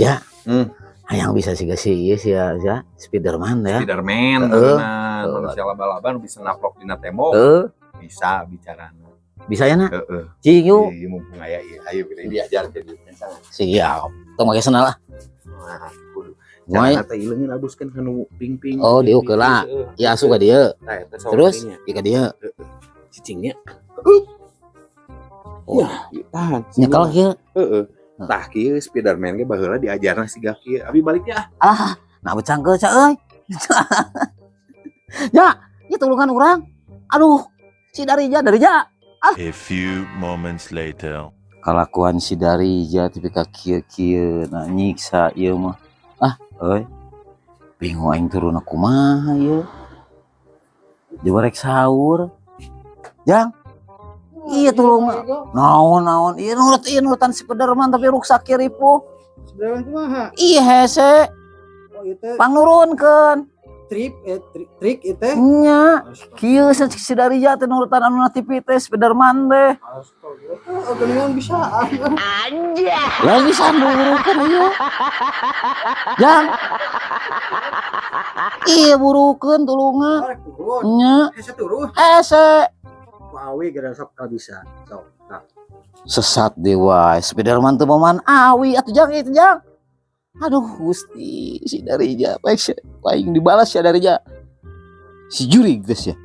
Ya. Yang bisa sih ya Spiderman ya. Spiderman, manusia laba-laba bisa naplok dina tembok. Bisa bicara. Bisa ya nak? Cing yuk. Iya mumpung aya ayo kita diajar jadi. Siap. Tong make sana lah. Nah, kudu. Jangan teh ileungin abuskeun kanu ping-ping. Oh, dieu keula. Ya asup ka dieu. Terus ka dieu. Cicingnya. Oh, tahan. Nyekel kieu. Heeh. Tah kieu Spiderman ge baheula diajarna siga kieu. Abi balik ya. Nah becangkeul ca euy. Ya, ieu tulungan urang. Aduh, si Darija. A few moments later. Kalakuan si Darija tapi ka kieu nah nyiksa ieu mah. Euy. Bingung aing turun kumaha ieu. Coba rek saur. Jang. Iya tulung. Naon. Iya nurutan Spiderman tapi ruksak ripuh. Spiderman kumaha? Iya hese. Oh itu Pangurunkeun. trik itu. Nya. Kieu si Darija teh nurutan anu na TV teh Spiderman teh. Astaga. Geningan bisa. Anjir. Lah bisa burukeun ieu. Jang. Iya burukeun tulungan. Nya. Hese turun. Hese. Awi gara sok ka bisa. Sok. Nah. Sesat dewa Spiderman teu moman awi atuh Jang itu Jang. Aduh Gusti si Darija paling dibalas ya Darija. Si juri geus ya.